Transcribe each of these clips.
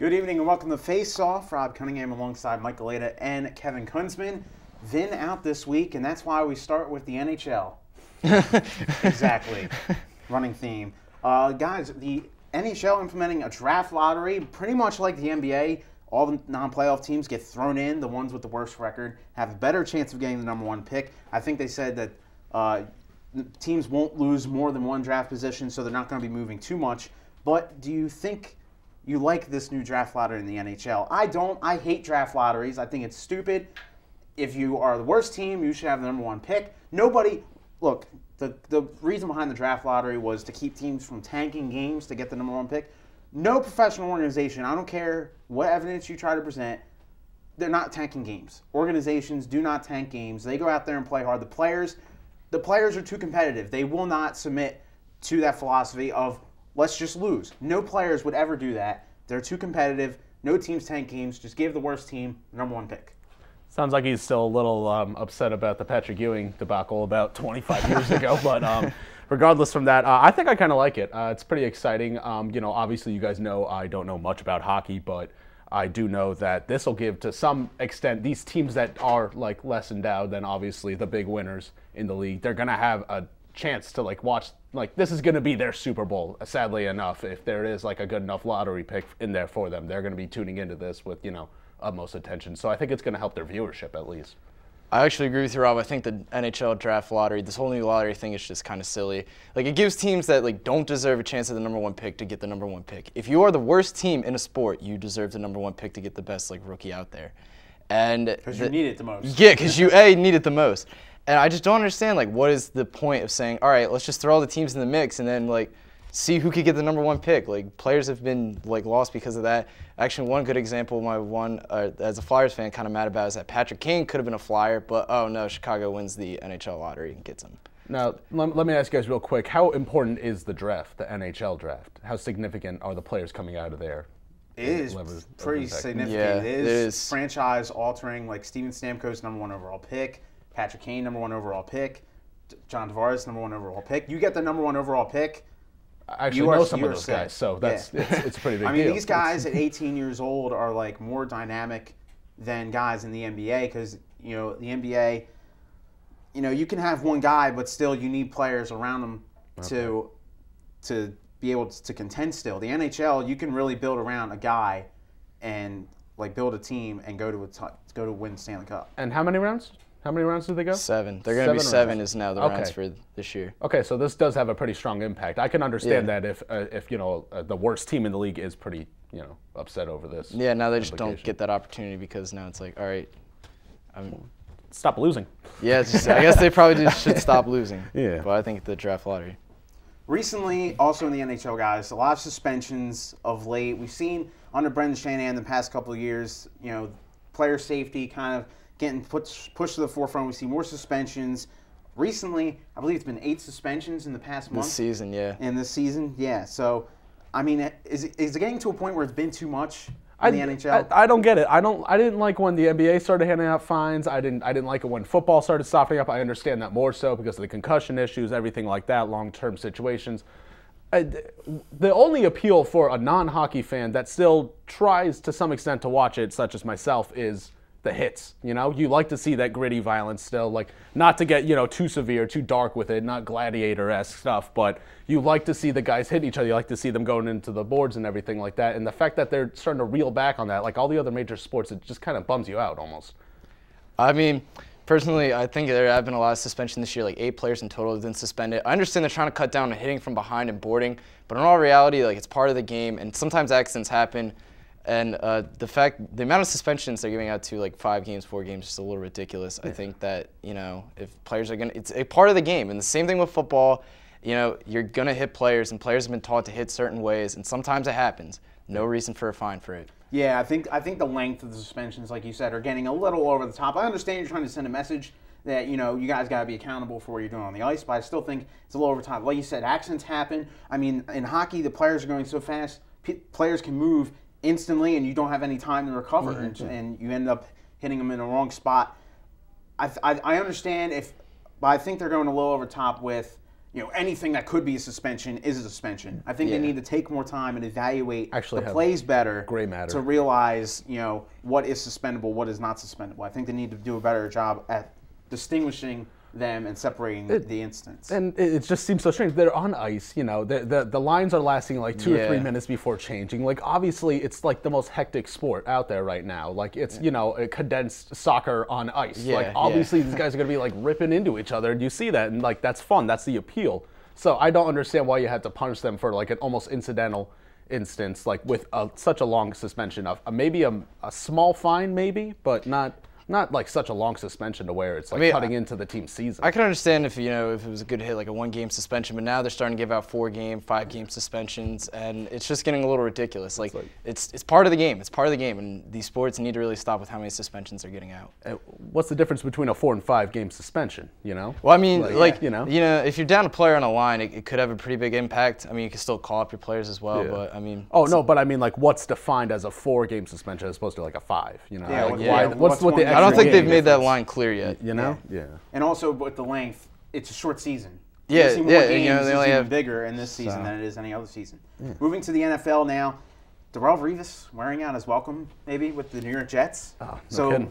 Good evening and welcome to Face Off. Rob Cunningham alongside Mike Galeta and Kevin Kunzman. Vin out this week, and that's why we start with the NHL. Exactly. Running theme. Guys, the NHL implementing a draft lottery, pretty much like the NBA. All the non-playoff teams get thrown in. The ones with the worst record have a better chance of getting the number one pick. I think they said that teams won't lose more than one draft position, so they're not going to be moving too much. But do you think you like this new draft lottery in the NHL? I don't. I hate draft lotteries. I think it's stupid. If you are the worst team, you should have the number one pick. Nobody, look, the reason behind the draft lottery was to keep teams from tanking games to get the number one pick. No professional organization, I don't care what evidence you try to present, they're not tanking games. Organizations do not tank games. They go out there and play hard. The players are too competitive. They will not submit to that philosophy of let's just lose. No players would ever do that. They're too competitive. No teams tank games. Just give the worst team the number one pick. Sounds like he's still a little upset about the Patrick Ewing debacle about 25 years ago. But regardless from that, I think I kind of like it. It's pretty exciting. Obviously you guys know I don't know much about hockey, but I do know that this will give to some extent these teams that are like less endowed than obviously the big winners in the league. They're going to have a chance to watch, this is going to be their Super Bowl, sadly enough. If there is a good enough lottery pick in there for them, they're going to be tuning into this with utmost attention. So I think it's going to help their viewership at least. I actually agree with you, Rob. I think the NHL draft lottery, this whole new lottery thing is just kind of silly. It gives teams that don't deserve a chance at the number one pick to get the number one pick. If you are the worst team in a sport, you deserve the number one pick to get the best rookie out there. And because you need it the most. Yeah, because you need it the most. And I just don't understand what is the point of saying, all right, let's just throw all the teams in the mix and then see who could get the number one pick. Players have been lost because of that. Actually, one good example, as a Flyers fan, kind of mad about is that Patrick Kane could have been a Flyer, but oh no, Chicago wins the NHL lottery and gets him. Now, let me ask you guys real quick, how important is the draft, the NHL draft? How significant are the players coming out of there? It is pretty significant. Yeah, it is franchise altering. Steven Stamkos, number one overall pick. Patrick Kane, number one overall pick. John Tavares, number one overall pick. You get the number one overall pick. I actually know some of those guys, so it's a pretty big deal. These guys at 18 years old are more dynamic than guys in the NBA because the NBA, you can have one guy, but still you need players around them to be able to contend. Still, the NHL, you can really build around a guy and build a team and go to win Stanley Cup. And how many rounds? How many rounds did they go? 7. They're going to be 7 is now the rounds for this year. Okay, so this does have a pretty strong impact. I can understand that if the worst team in the league is pretty upset over this. Yeah, now they just don't get that opportunity because now it's all right. Stop losing. Yeah, I guess they probably just should stop losing. Yeah. But I think the draft lottery. Recently, also in the NHL, guys, a lot of suspensions of late. We've seen under Brendan Shanahan the past couple of years, player safety kind of getting pushed to the forefront. We see more suspensions. Recently, I believe it's been 8 suspensions in the past month. This season, yeah. In this season, yeah. So, is it getting to a point where it's been too much in the NHL? I don't get it. I didn't like when the NBA started handing out fines. I didn't like it when football started softening up. I understand that more so because of the concussion issues, everything like that, long-term situations. The only appeal for a non-hockey fan that still tries to some extent to watch it, such as myself, is the hits. You like to see that gritty violence still, not to get too severe, too dark with it, not gladiator-esque stuff, but you like to see the guys hit each other. You like to see them going into the boards and everything like that. And the fact that they're starting to reel back on that, all the other major sports, it just kind of bums you out almost. Personally, I think there have been a lot of suspension this year. 8 players in total have been suspended. I understand they're trying to cut down on hitting from behind and boarding, but in all reality, it's part of the game, and sometimes accidents happen. And the amount of suspensions they're giving out to 5 games, 4 games is just a little ridiculous. Yeah. I think that if players are it's a part of the game, and the same thing with football. You're gonna hit players, and players have been taught to hit certain ways, and sometimes it happens. No reason for a fine for it. Yeah, I think the length of the suspensions, like you said, are getting a little over the top. I understand you're trying to send a message that you guys got to be accountable for what you're doing on the ice, but I still think it's a little over the top. Like you said, accidents happen. In hockey, the players are going so fast, players can move instantly, and you don't have any time to recover, and you end up hitting them in the wrong spot. I understand but I think they're going a little over top with anything that could be a suspension is a suspension. I think they need to take more time and evaluate the plays better gray matter to realize, what is suspendable, what is not suspendable. I think they need to do a better job at distinguishing them and separating the instance. And it just seems so strange. They're on ice, the lines are lasting like 2 or 3 minutes before changing. Like, obviously, it's like the most hectic sport out there right now. Like, it's, a condensed soccer on ice. Obviously, these guys are going to be like ripping into each other. And you see that, and like, that's fun. That's the appeal. So I don't understand why you had to punish them for like an almost incidental instance, like with such a long suspension of maybe a small fine, maybe, but not like such a long suspension to where it's like cutting into the team's season. I can understand if if it was a good hit, like a 1-game suspension, but now they're starting to give out 4-game, 5-game suspensions, and it's just getting a little ridiculous. Like it's part of the game. It's part of the game, and these sports need to really stop with how many suspensions they're getting out. What's the difference between a 4- and 5-game suspension? Well, I mean, if you're down a player on a line, it could have a pretty big impact. I mean, you can still call up your players as well, but I mean. Oh no, but I mean, like, what's defined as a 4-game suspension as opposed to like a 5? What's the I don't think they've made that line clear yet. Yeah. And also with the length, it's a short season. Yeah, more games is even bigger in this season than it is any other season. Moving to the NFL now, Darrelle Revis wearing out his welcome maybe with the New York Jets.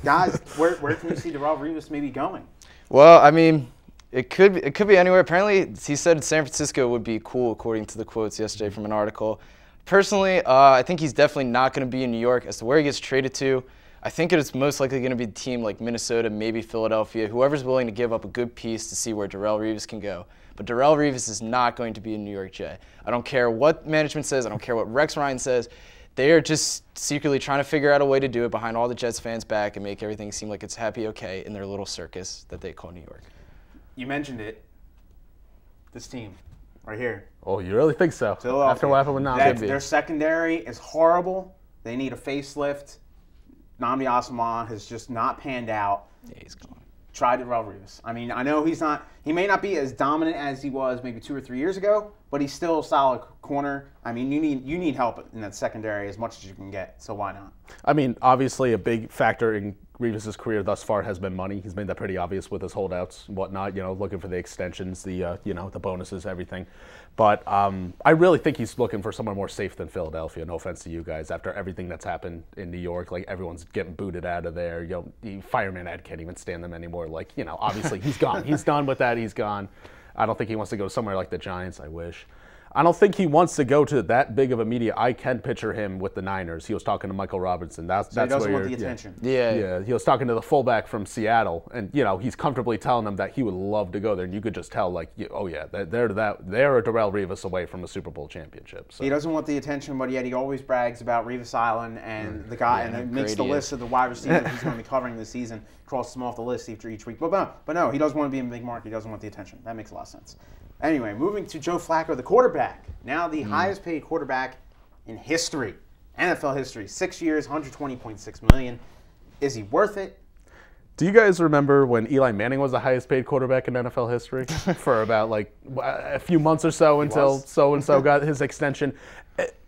Guys, where can you see Darrelle Revis maybe going? Well, I mean, it could be anywhere. Apparently, he said San Francisco would be cool, according to the quotes yesterday from an article. Personally, I think he's definitely not going to be in New York. As to where he gets traded to, I think it's most likely going to be a team like Minnesota, maybe Philadelphia, whoever's willing to give up a good piece to see where Darrelle Revis can go. But Darrelle Revis is not going to be a New York Jet. I don't care what management says. I don't care what Rex Ryan says. They are just secretly trying to figure out a way to do it behind all the Jets fans' back and make everything seem like it's happy okay in their little circus that they call New York. You mentioned it. This team right here. Oh, you really think so? Philadelphia. After what happened with Nnamdi. Their secondary is horrible. They need a facelift. Nnamdi Asomugha has just not panned out. Yeah, he's gone. Try Darrelle Revis. I mean, I know he may not be as dominant as he was maybe 2 or 3 years ago, but he's still a solid corner. I mean, you need help in that secondary as much as you can get, so why not? I mean, obviously a big factor in Revis' career thus far has been money. He's made that pretty obvious with his holdouts and whatnot, looking for the extensions, the the bonuses, everything. But I really think he's looking for somewhere more safe than Philadelphia. No offense to you guys. After everything that's happened in New York, like, everyone's getting booted out of there. The fireman Ed can't even stand them anymore. Like, obviously he's gone. He's done with that. He's gone. I don't think he wants to go somewhere like the Giants. I wish. I don't think he wants to go to that big of a media. I can picture him with the Niners. He was talking to Michael Robinson. That's he doesn't where want the attention. Yeah. He was talking to the fullback from Seattle, and he's comfortably telling them that he would love to go there. And you could just tell, like, they're a Darrelle Revis away from a Super Bowl championship. So. He doesn't want the attention, but yet he always brags about Revis Island and the guy, and it makes the list of the wide receivers he's going to be covering this season. Crosses them off the list after each week. But no, he doesn't want to be in a big market. He doesn't want the attention. That makes a lot of sense. Anyway, moving to Joe Flacco, the quarterback. Now the highest paid quarterback in history, NFL history. 6 years, $120.6 million. Is he worth it? Do you guys remember when Eli Manning was the highest paid quarterback in NFL history for about like a few months or so until so-and-so got his extension?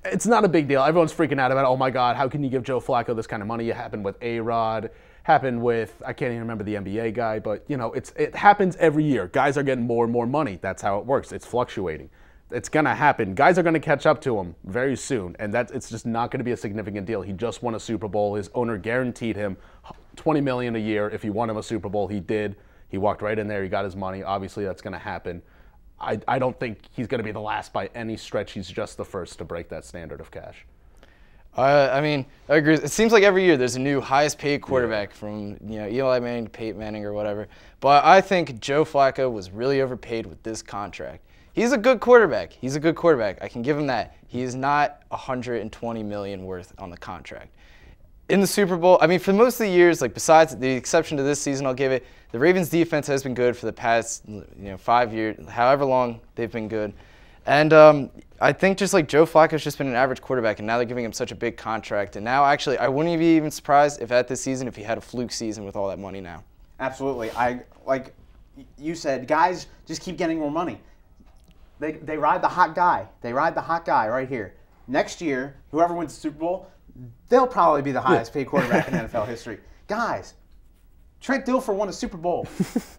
It's not a big deal. Everyone's freaking out about, oh my God, how can you give Joe Flacco this kind of money? It happened with A-Rod. Happened with, I can't even remember the NBA guy, but it happens every year. Guys are getting more and more money. That's how it works. It's fluctuating. It's gonna happen. Guys are gonna catch up to him very soon, and it's just not gonna be a significant deal. He just won a Super Bowl. His owner guaranteed him $20 million a year if he won him a Super Bowl. He did. He walked right in there. He got his money. Obviously, that's gonna happen. I don't think he's gonna be the last by any stretch. He's just the first to break that standard of cash. I mean, I agree. It seems like every year there's a new highest paid quarterback from Eli Manning to Peyton Manning or whatever. But I think Joe Flacco was really overpaid with this contract. He's a good quarterback. He's a good quarterback. I can give him that. He is not $120 million worth on the contract. In the Super Bowl, I mean, for most of the years, like besides the exception to this season, I'll give it, the Ravens defense has been good for the past 5 years, however long they've been good. And I think just like Joe Flacco's just been an average quarterback, and now they're giving him such a big contract. And now, actually, I wouldn't be even surprised if at this season, if he had a fluke season with all that money now. Absolutely. Like you said, guys just keep getting more money. They ride the hot guy. They ride the hot guy right here. Next year, whoever wins the Super Bowl, they'll probably be the highest paid quarterback in NFL history. Guys, Trent Dilfer won a Super Bowl.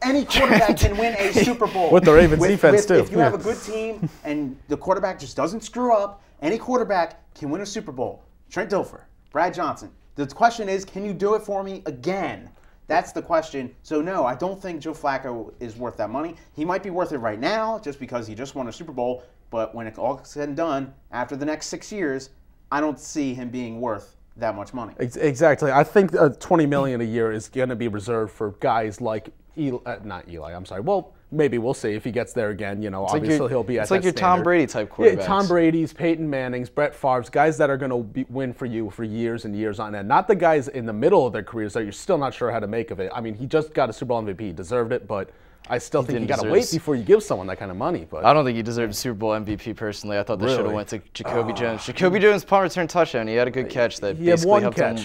Any quarterback can win a Super Bowl. With the Ravens defense, too. If you have a good team and the quarterback just doesn't screw up, any quarterback can win a Super Bowl. Trent Dilfer, Brad Johnson. The question is, can you do it for me again? That's the question. So, no, I don't think Joe Flacco is worth that money. He might be worth it right now just because he just won a Super Bowl. But when it's all said and done, after the next 6 years, I don't see him being worth that much money. Exactly. I think $20 million a year is going to be reserved for guys like not Eli. I'm sorry. Well, maybe we'll see if he gets there again. You know, obviously he'll be at that standard. It's like your Tom Brady type quarterbacks. Yeah, Tom Brady's, Peyton Manning's, Brett Favre's, guys that are going to win for you for years and years on end. Not the guys in the middle of their careers that you're still not sure how to make of it. I mean, he just got a Super Bowl MVP. He deserved it, but I still think you got to wait before you give someone that kind of money. But I don't think he deserved a Super Bowl MVP personally. I thought they should have went to Jacoby Jones. Jacoby Jones' punt return touchdown. He had a good catch that basically helped him.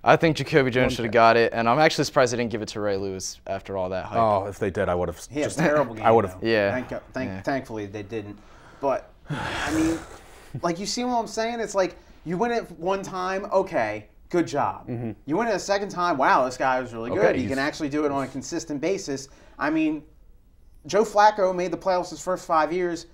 I think Jacoby Jones should have got it, and I'm actually surprised they didn't give it to Ray Lewis after all that hype. Oh, if they did, I would have. He had a terrible game. I would have. Yeah. Thankfully, they didn't. But I mean, like, you see what I'm saying? It's like you win it one time, okay. Good job. Mm-hmm. You win it a second time, wow, this guy was really good. He can actually do it on a consistent basis. I mean, Joe Flacco made the playoffs his first 5 years,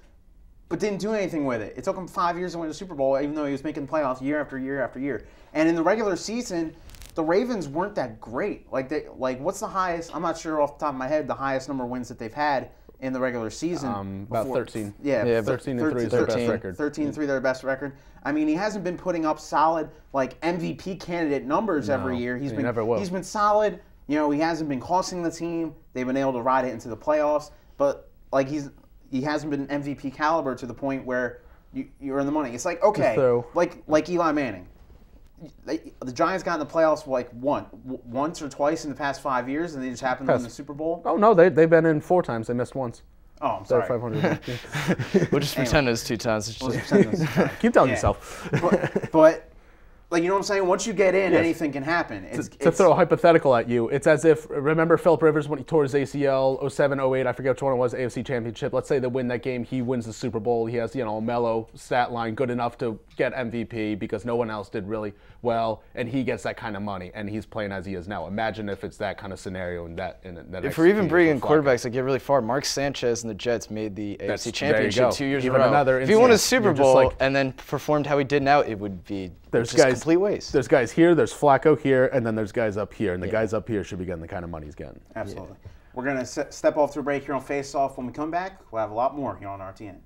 but didn't do anything with it. It took him 5 years to win the Super Bowl, even though he was making the playoffs year after year after year. And in the regular season, the Ravens weren't that great. Like what's the highest? I'm not sure off the top of my head the highest number of wins that they've had in the regular season. About 13. Yeah, 13-3 is their best record. 13-3 their best record. I mean, he hasn't been putting up solid like MVP candidate numbers every year. He's been solid. You know, he hasn't been costing the team. They've been able to ride it into the playoffs, but like he hasn't been MVP caliber to the point where you're in the money. It's like, okay, like Eli Manning. The Giants got in the playoffs like once or twice in the past 5 years, and they just happened to win the Super Bowl. Oh no, they've been in 4 times. They missed once. Oh, I'm sorry. 500. We'll just pretend it's 2 times. Keep telling yourself. But like, you know what I'm saying? Once you get in, anything can happen. To throw a hypothetical at you, it's as if, remember Phillip Rivers when he tore his ACL, 07, 08, I forget which one it was, AFC Championship. Let's say they win that game, he wins the Super Bowl. He has, a mellow stat line, good enough to get MVP because no one else did really well, and he gets that kind of money, and he's playing as he is now. Imagine if it's that kind of scenario in that. If we're even bringing quarterbacks that get really far, Mark Sanchez and the Jets made the AFC Championship 2 years in a row. If he won a Super Bowl and then performed how he did now, it would be just complete waste. There's guys here, there's Flacco here, and then there's guys up here, and the guys up here should be getting the kind of money he's getting. Absolutely. We're going to step off to a break here on Face Off. When we come back, we'll have a lot more here on RTN.